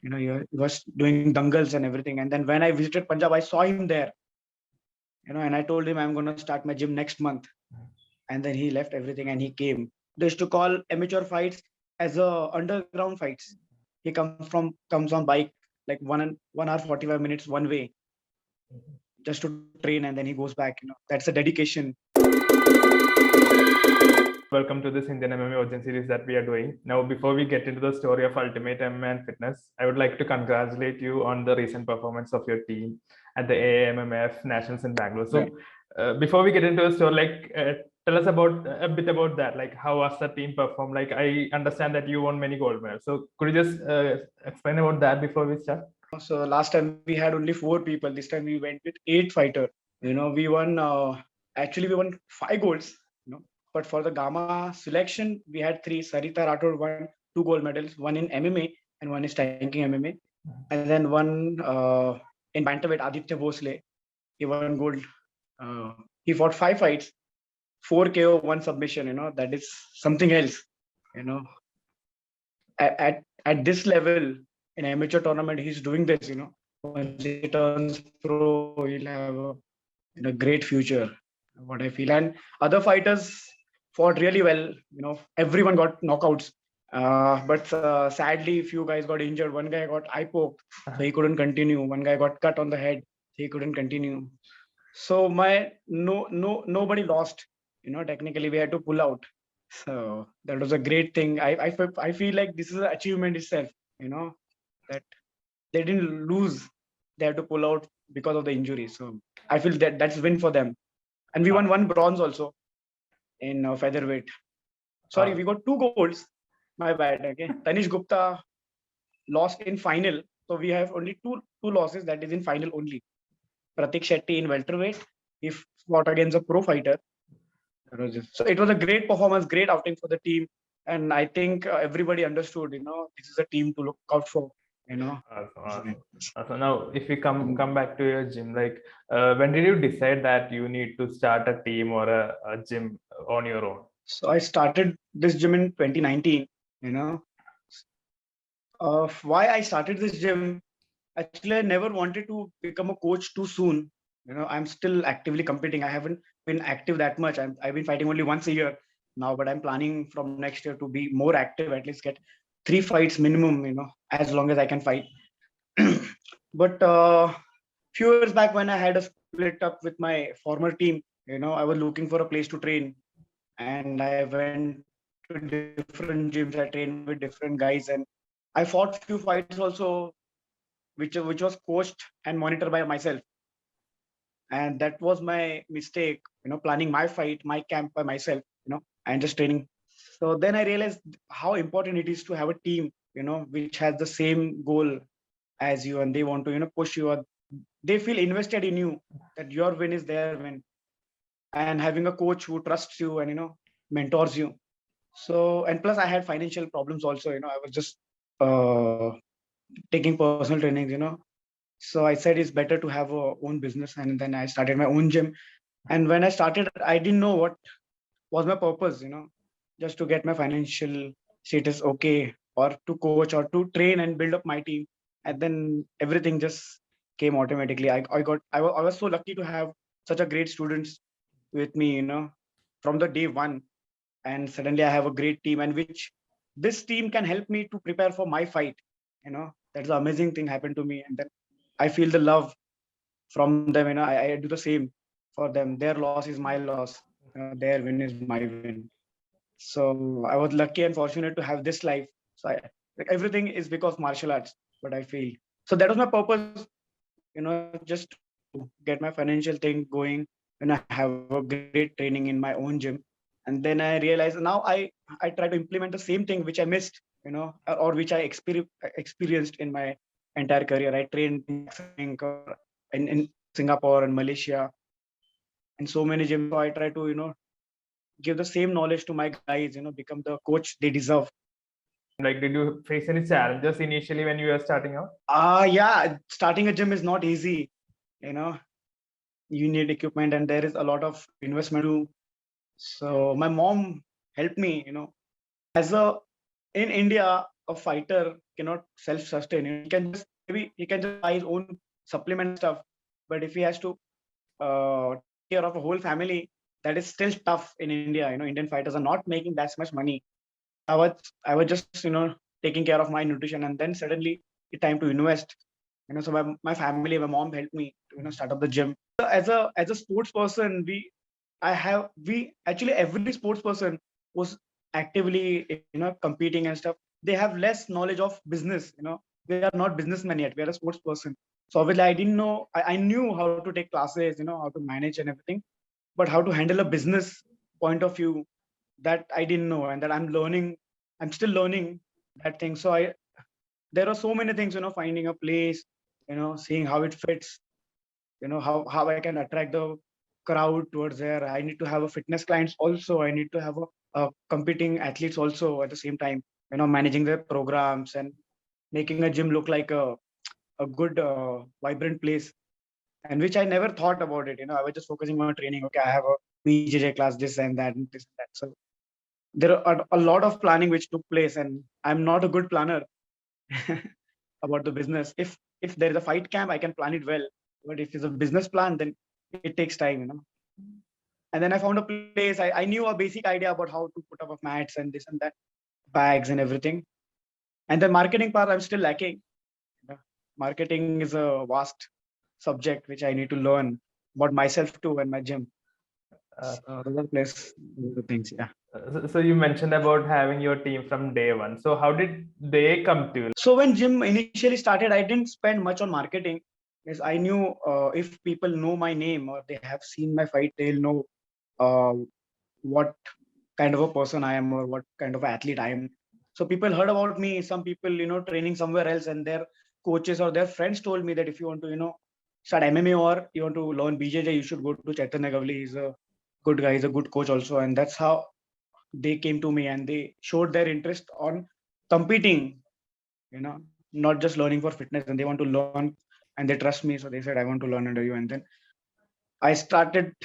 He was doing dangals and everything. And then when I visited Punjab, I saw him there, and I told him I'm going to start my gym next month. And then he left everything and he came. They used to call amateur fights as underground fights. He comes on bike like 1 hour 45 minutes one way just to train, and then he goes back. That's a dedication. Welcome to this Indian MMA Origin series that we are doing. Now, before we get into the story of Ultimate MMA and Fitness, I would like to congratulate you on the recent performance of your team at the AIMMF Nationals in Bangalore. So, before we get into the story, tell us a bit about that. Like, how was the team perform? Like, I understand that you won many gold medals. So, could you just explain about that before we start? So last time we had only 4 people. This time we went with 8 fighters. We won. Actually, we won 5 golds. But for the Gamma selection, we had 3. Sarita Rathod won 2 gold medals, one in MMA and one is tanking MMA, and then one in bantamweight. Aditya Bhosle, he won gold. He fought 5 fights, 4 KO, 1 submission. That is something else. At this level in amateur tournament, he's doing this. Once he turns pro, he'll have a great future. What I feel, and other fighters fought really well. Everyone got knockouts. But sadly, few guys got injured. One guy got eye poked, so he couldn't continue. One guy got cut on the head, he couldn't continue. So nobody lost. Technically we had to pull out. So that was a great thing. I feel like this is an achievement itself. That they didn't lose. They had to pull out because of the injury. So I feel that that's a win for them. And we won 1 bronze also in featherweight. Sorry, we got 2 golds. My bad. Okay, Tanish Gupta lost in final, so we have only two losses. That is in final only. Pratik Shetty in welterweight, he fought against a pro fighter. So it was a great performance, great outing for the team, and I think everybody understood. This is a team to look out for. Awesome. So now, if we come back to your gym, like when did you decide that you need to start a team or a gym on your own? So I started this gym in 2019. Why I started this gym? Actually, I never wanted to become a coach too soon. I'm still actively competing. I haven't been active that much. I've been fighting only once a year now, but I'm planning from next year to be more active. At least get 3 fights minimum. As long as I can fight. But few years back, when I had a split up with my former team, I was looking for a place to train, and I went to different gyms. I trained with different guys, and I fought few fights also, which was coached and monitored by myself. And that was my mistake, planning my fight, my camp by myself, and just training. So then I realized how important it is to have a team, which has the same goal as you, and they want to, push you, or they feel invested in you, that your win is their win. And having a coach who trusts you and, mentors you. So, and plus I had financial problems also, I was just taking personal trainings, So I said it's better to have a own business, and then I started my own gym. And when I started, I didn't know what was my purpose, just to get my financial status okay, or to coach, or to train and build up my team. And then everything just came automatically. I was so lucky to have such a great students with me, from the day one. And suddenly I have a great team, and which this team can help me to prepare for my fight. That's the amazing thing happened to me. And then I feel the love from them. I do the same for them. Their loss is my loss. Their win is my win. So I was lucky and fortunate to have this life. So everything is because martial arts. But I feel so that was my purpose. Just to get my financial thing going. And I have a great training in my own gym. And then I realized now I try to implement the same thing which I missed. Or which I experienced in my entire career. I trained in Singapore and Malaysia and so many gyms. So I try to, give the same knowledge to my guys, become the coach they deserve. Like, did you face any challenges initially when you were starting out? Yeah, starting a gym is not easy. You need equipment, and there is a lot of investment too. So my mom helped me, in India, a fighter cannot self-sustain. He can just buy his own supplement stuff, but if he has to take care of a whole family, that is still tough in India. Indian fighters are not making that much money. I was just taking care of my nutrition, and then suddenly it's time to invest. So my family, my mom helped me to start up the gym. So as a sports person, we actually, every sports person was actively competing and stuff. They have less knowledge of business. We are not businessmen yet. We are a sports person. So obviously I didn't know. I knew how to take classes, how to manage and everything, but how to handle a business point of view, that I didn't know, and that I'm still learning that thing. So there are so many things, finding a place, seeing how it fits, how I can attract the crowd towards there. I need to have a fitness clients also. I need to have a competing athletes also at the same time, managing their programs and making a gym look like a good, vibrant place. And which I never thought about it. I was just focusing on training. Okay, I have a BJJ class, this and that, and this and that. So there are a lot of planning which took place, and I'm not a good planner about the business. If there is a fight camp, I can plan it well, but if it's a business plan, then it takes time. And then I found a place. I knew a basic idea about how to put up mats and this and that, bags and everything. And the marketing part, I'm still lacking. Marketing is a vast subject which I need to learn about myself too and my gym. So those are the things. Yeah. So you mentioned about having your team from day one. So how did they come to you? So when gym initially started, I didn't spend much on marketing. Yes, I knew if people know my name or they have seen my fight, they'll know uh, what kind of a person I am or what kind of athlete I am. So people heard about me. Some people, training somewhere else, and their coaches or their friends told me that if you want to, start MMA or you want to learn BJJ, you should go to Chaitanya Gavali. He's a good guy. He's a good coach also, and that's how they came to me and they showed their interest on competing. Not just learning for fitness, and they want to learn and they trust me. So they said, I want to learn under you. And then I started,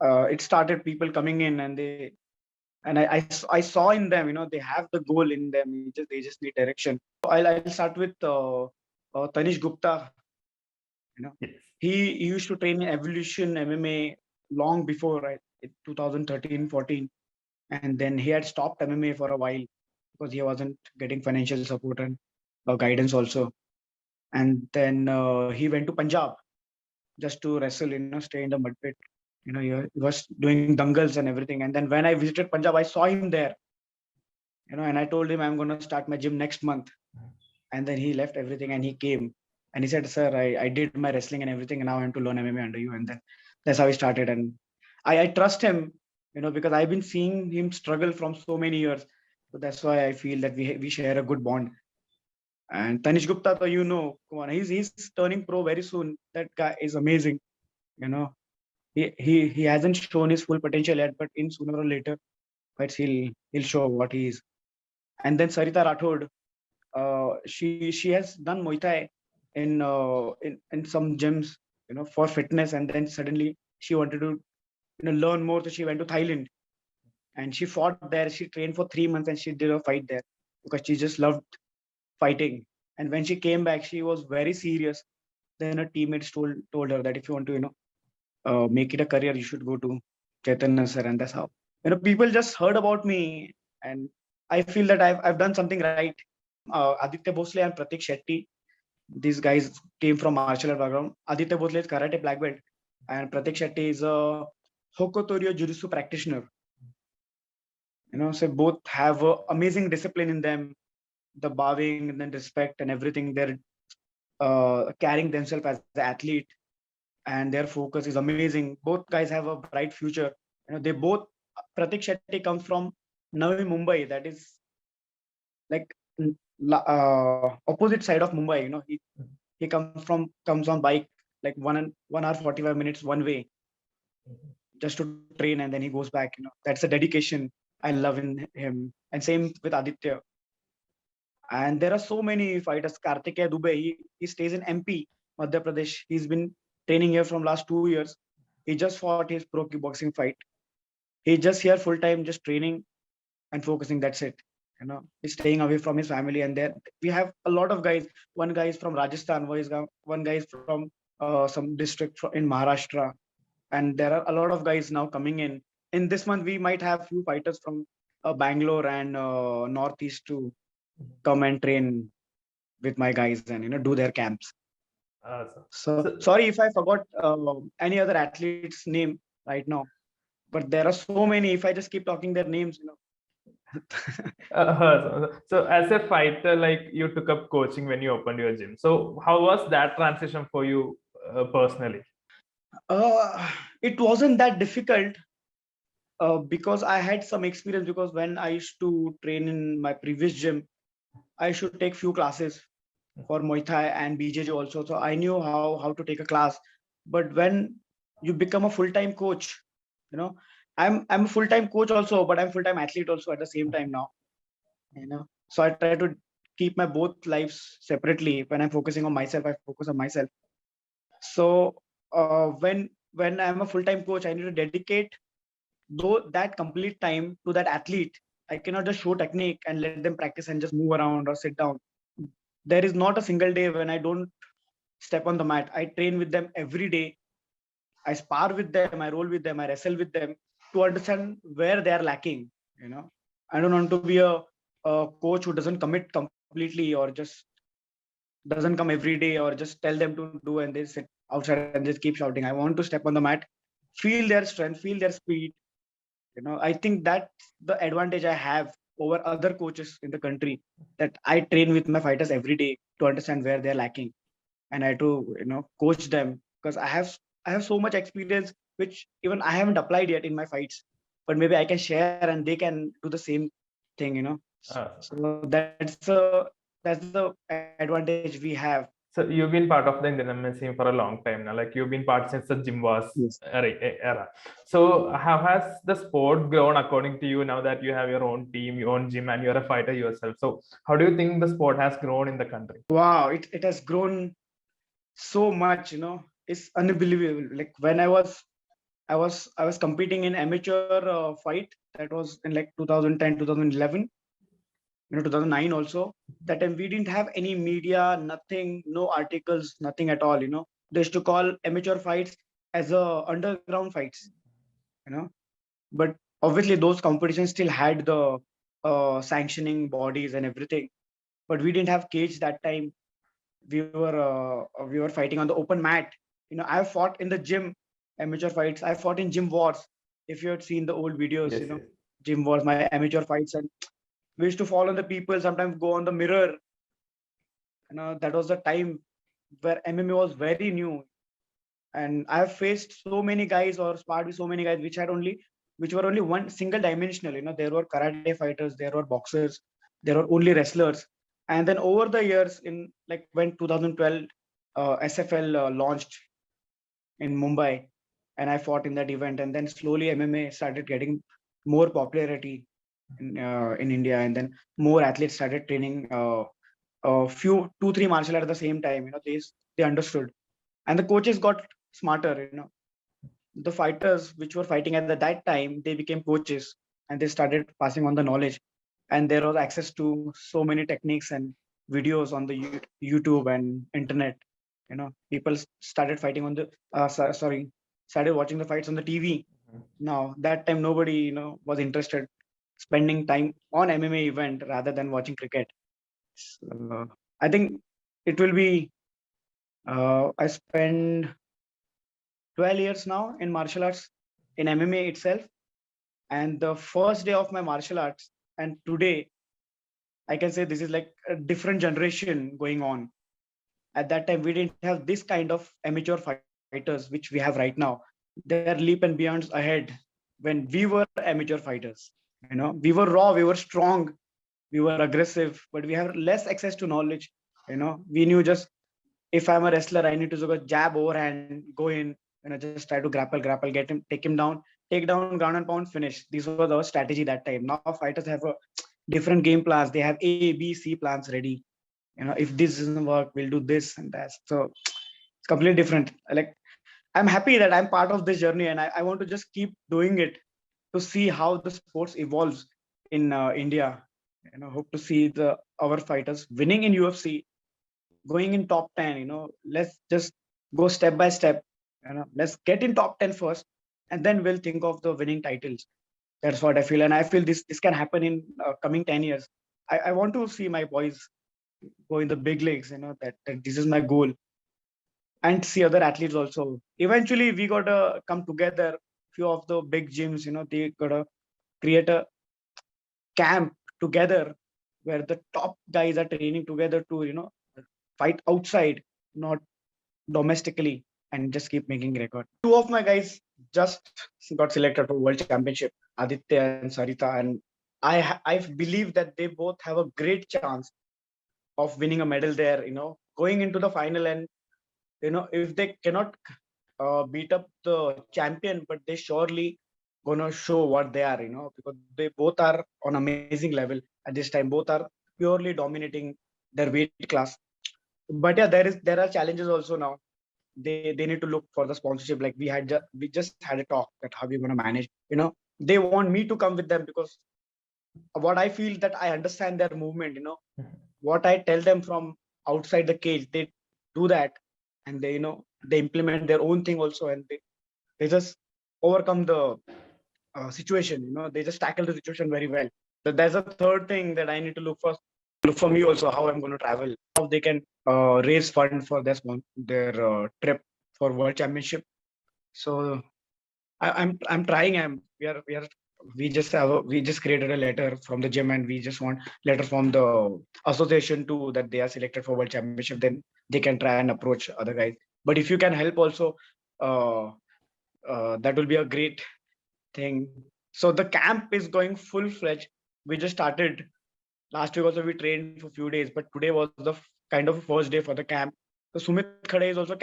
it started people coming in, and I saw in them, they have the goal in them. They just need direction. So I'll start with Tanish Gupta. Yes. He used to train in Evolution MMA long before, right, in 2013-14, and then he had stopped MMA for a while because he wasn't getting financial support and guidance also. And then he went to Punjab just to wrestle, stay in the mud pit. He was doing dangles and everything. And then when I visited Punjab, I saw him there, and I told him I'm going to start my gym next month. And then he left everything and he came and he said, sir, I did my wrestling and everything, and now I have to learn MMA under you. And then that's how he started. And I trust him, because I've been seeing him struggle from so many years. So that's why I feel that we share a good bond. And Tanish Gupta, come on, he's turning pro very soon. That guy is amazing. He hasn't shown his full potential yet, but in sooner or later, but he'll show what he is. And then Sarita Rathod, she has done Muay Thai in some gyms, for fitness, and then suddenly she wanted to learn more, so she went to Thailand and she fought there. She trained for 3 months and she did a fight there because she just loved fighting. And when she came back, she was very serious. Then her teammates told her that if you want to make it a career, you should go to Chaitanya sir. And that's how people just heard about me, and I feel that I've done something right. Aditya Bhosle and Pratik Shetty, these guys came from martial art background. Aditya Bhosle is karate black belt, and Pratik Shetty is a Hokotoryo Jiu-Jitsu practitioner. So both have amazing discipline in them, the bowing and then respect and everything. They're carrying themselves as an athlete, and their focus is amazing. Both guys have a bright future. They both. Pratik Shetty comes from Navi Mumbai, that is like opposite side of Mumbai. He comes on bike like 1 hour 45 minutes one way just to train, and then he goes back. That's a dedication I love in him. And same with Aditya. And there are so many fighters. Kartikeya Dubey, he stays in MP, Madhya Pradesh. He's been training here from last 2 years. He just fought his pro kickboxing fight. He's just here full time, just training and focusing. That's it. he's staying away from his family. And there we have a lot of guys. One guy is from Rajasthan, one guy is from some district in Maharashtra, and there are a lot of guys now coming in this month. We might have few fighters from Bangalore and Northeast to come and train with my guys and do their camps. So sorry if I forgot any other athlete's name right now, but there are so many. If I just keep talking their names, so as a fighter, like you took up coaching when you opened your gym. So how was that transition for you personally? It wasn't that difficult because I had some experience. Because when I used to train in my previous gym, I should take few classes for Muay Thai and BJJ also. So I knew how to take a class. But when you become a full-time coach, I'm a full-time coach also, but I'm full-time athlete also at the same time now. So I try to keep my both lives separately. When I'm focusing on myself, I focus on myself. So when I'm a full-time coach, I need to dedicate that complete time to that athlete. I cannot just show technique and let them practice and just move around or sit down. There is not a single day when I don't step on the mat. I train with them every day. I spar with them, I roll with them, I wrestle with them to understand where they are lacking. I don't want to be a coach who doesn't commit completely or just doesn't come every day or just tell them to do and they sit outside and just keep shouting. I want to step on the mat, feel their strength, feel their speed. I think that's the advantage I have over other coaches in the country, that I train with my fighters every day to understand where they're lacking, and I to coach them, because I have so much experience which even I haven't applied yet in my fights, but maybe I can share and they can do the same thing. So that's the advantage we have. So you've been part of the Indian MMA scene for a long time now. Like you've been part since the gym was era. So how has the sport grown according to you now that you have your own team, your own gym, and you're a fighter yourself? So how do you think the sport has grown in the country? Wow, it has grown so much. It's unbelievable. Like when I was competing in amateur fight, that was in like 2010, 2011, 2009 also. That time we didn't have any media, nothing, no articles, nothing at all. They used to call amateur fights as underground fights. But obviously those competitions still had the sanctioning bodies and everything. But we didn't have cage that time. We were fighting on the open mat. I fought in the gym, amateur fights. I fought in gym wars. If you had seen the old videos, Yes. gym wars, my amateur fights, and we used to fall on the people, sometimes go on the mirror. That was the time where MMA was very new, and I have faced so many guys or sparred with so many guys which were only one single dimensional. There were karate fighters, there were boxers, there were only wrestlers. And then over the years, in like when 2012 SFL launched in Mumbai, and I fought in that event, and then slowly MMA started getting more popularity in India, and then more athletes started training a few 2-3 martial arts at the same time. They understood, and the coaches got smarter. The fighters which were fighting at that time, they became coaches, and they started passing on the knowledge, and there was access to so many techniques and videos on the YouTube and internet. People started fighting on the started watching the fights on the TV. Now that time nobody was interested spending time on MMA event rather than watching cricket. So, I think it will be I spend 12 years now in martial arts, in MMA itself. And the first day of my martial arts and today, I can say this is like a different generation going on. At that time, we didn't have this kind of amateur fighters which we have right now. They're leap and beyond ahead. When we were amateur fighters, we were raw, we were strong, we were aggressive, but we have less access to knowledge. We knew just, if I'm a wrestler, I need to sort of jab overhand, go in, just try to grapple, get him, take down, ground and pound, finish. These were our strategy that time. Now fighters have a different game plans. They have A, B, C plans ready. If this doesn't work, we'll do this and that. So it's completely different. Like, I'm happy that I'm part of this journey, and I want to just keep doing it to see how the sports evolves in India. Hope to see our fighters winning in UFC, going in top 10. Let's just go step by step. Let's get in top 10 first, and then we'll think of the winning titles. That's what I feel, and I feel this can happen in coming 10 years. I want to see my boys go in the big leagues. That this is my goal, and see other athletes also. Eventually, we gotta come together. Few of the big gyms, they gotta create a camp together where the top guys are training together to fight outside, not domestically, and just keep making record. Two of my guys just got selected for World Championship, Aditya and Sarita, and I believe that they both have a great chance of winning a medal there. Going into the final, and if they cannot beat up the champion, but they surely gonna show what they are. Because they both are on amazing level at this time. Both are purely dominating their weight class. But yeah, there are challenges also now. They need to look for the sponsorship. Like we just had a talk that how we're gonna manage. They want me to come with them because what I feel that I understand their movement. What I tell them from outside the cage, they do that, and they implement their own thing also, and they just overcome the situation. They just tackle the situation very well. There's a third thing that I need to look for me also, how I'm going to travel, how they can raise fund for their trip for World Championship. So I'm trying. We just created a letter from the gym, and we just want letter from the association too that they are selected for World Championship. Then they can try and approach other guys. But if you can help also, uh, that will be a great thing. So the camp is going full fledged. We just started last week also. We trained for a few days, but today was the kind of first day for the camp. So Sumit Khade is also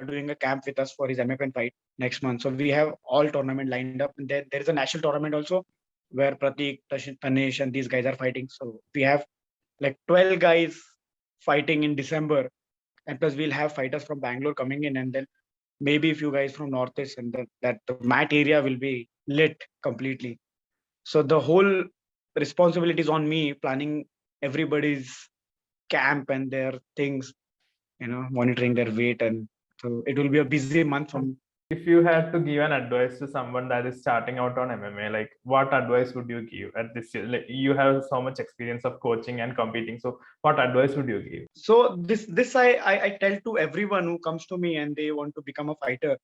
doing a camp with us for his MFN fight next month. So we have all tournament lined up, and there is a national tournament also where Pratik, Tanish, and these guys are fighting. So we have like 12 guys fighting in December, and plus we'll have fighters from Bangalore coming in, and then maybe a few guys from Northeast, and that the mat area will be lit completely. So the whole responsibility is on me, planning everybody's camp and their things, monitoring their weight, and so it will be a busy month from. If you had to give an advice to someone that is starting out on MMA, like what advice would you give at this year? Like you have so much experience of coaching and competing, so what advice would you give? So this I tell to everyone who comes to me and they want to become a fighter,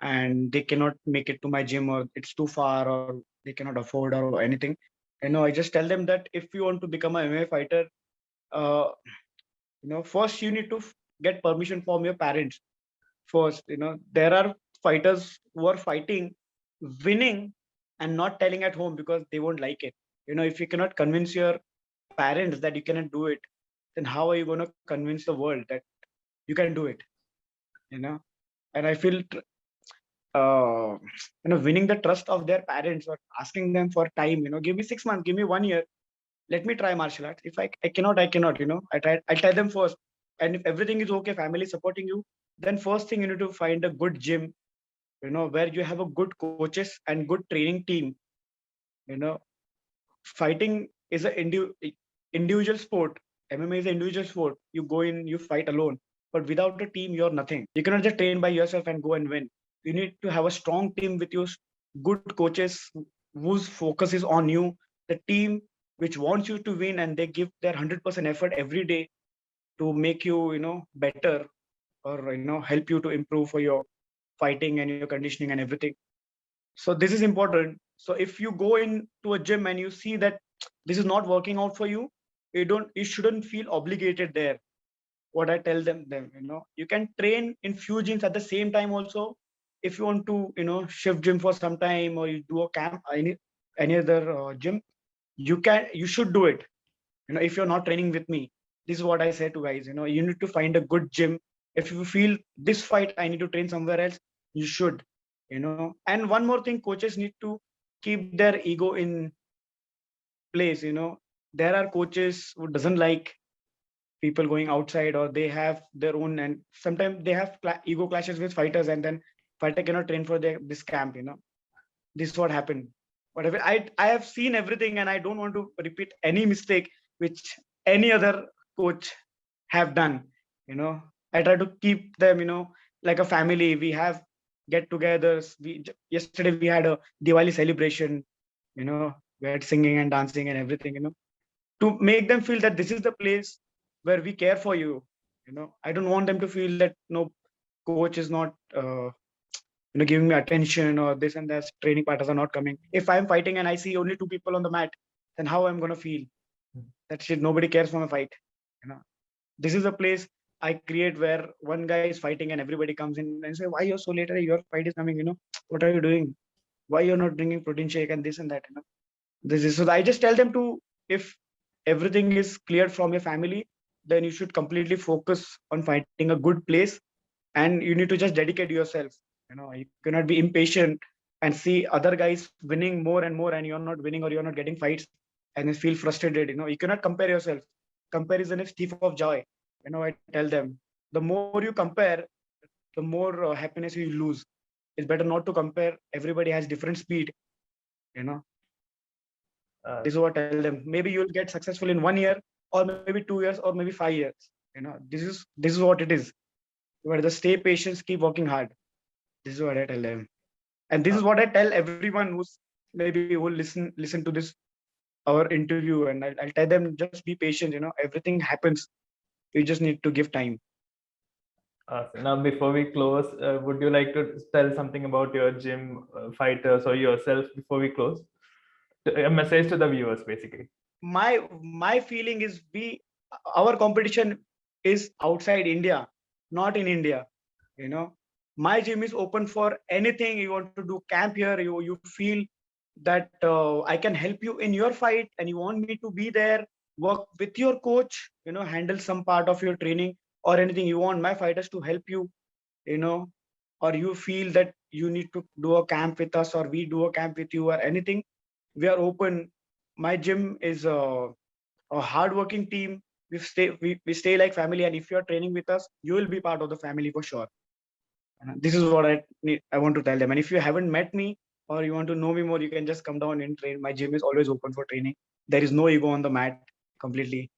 and they cannot make it to my gym, or it's too far, or they cannot afford or anything. I just tell them that if you want to become an MMA fighter, uh, first you need to get permission from your parents first. There are fighters who are fighting, winning, and not telling at home because they won't like it. If you cannot convince your parents that you cannot do it, then how are you going to convince the world that you can do it? And I feel winning the trust of their parents, or asking them for time, give me 6 months, give me 1 year, let me try martial arts. If I cannot, I cannot. I tell them first. And if everything is okay, family supporting you, then first thing you need to find a good gym, where you have a good coaches and good training team. Fighting is an individual sport. MMA is an individual sport. You go in, you fight alone, but without a team, you're nothing. You cannot just train by yourself and go and win. You need to have a strong team with you, good coaches whose focus is on you, the team which wants you to win, and they give their 100% effort every day to make you, better, or help you to improve for your fighting and your conditioning and everything. So this is important. So if you go into a gym and you see that this is not working out for you, you shouldn't feel obligated there. What I tell them, you can train in few gyms at the same time also. If you want to, shift gym for some time, or you do a camp, any other gym, you should do it. If you're not training with me, this is what I say to guys. You need to find a good gym. If you feel this fight I need to train somewhere else, you should. And one more thing, coaches need to keep their ego in place. There are coaches who doesn't like people going outside, or they have their own, and sometimes they have ego clashes with fighters, and then fighter cannot train for this camp. This is what happened. whatever. I have seen everything, and I don't want to repeat any mistake which any other coach have done. I try to keep them, like a family. We have get-togethers. Yesterday we had a Diwali celebration. We had singing and dancing and everything. To make them feel that this is the place where we care for you. I don't want them to feel that no coach is not giving me attention, or this and that training partners are not coming. If I'm fighting and I see only two people on the mat, then how I'm going to feel? That shit, nobody cares for my fight. This is a place I create where one guy is fighting and everybody comes in and say, why you're so late? Your fight is coming. What are you doing? Why you're not drinking protein shake and this and that? This is so I just tell them to, if everything is cleared from your family, then you should completely focus on finding a good place, and you need to just dedicate yourself. You cannot be impatient and see other guys winning more and more, and you're not winning, or you're not getting fights, and then feel frustrated. You cannot compare yourself. Comparison is thief of joy. I tell them, the more you compare, the more happiness you lose. It's better not to compare. Everybody has different speed. This is what I tell them. Maybe you'll get successful in 1 year, or maybe 2 years, or maybe 5 years. This is what it is. But just stay patient, keep working hard. This is what I tell them, and this is what I tell everyone who's maybe who listen to this our interview, and I'll tell them, just be patient. Everything happens. You just need to give time. Now, before we close, would you like to tell something about your gym fighters or yourself before we close? A message to the viewers, basically. My feeling is, our competition is outside India, not in India. My gym is open for anything. You want to do camp here, you feel that I can help you in your fight, and you want me to be there, work with your coach, handle some part of your training or anything. You want my fighters to help you, or you feel that you need to do a camp with us, or we do a camp with you, or anything. We are open. My gym is a hardworking team. We stay like family, and if you are training with us, you will be part of the family for sure. And this is what I want to tell them. And if you haven't met me, or you want to know me more, you can just come down and train. My gym is always open for training. There is no ego on the mat completely.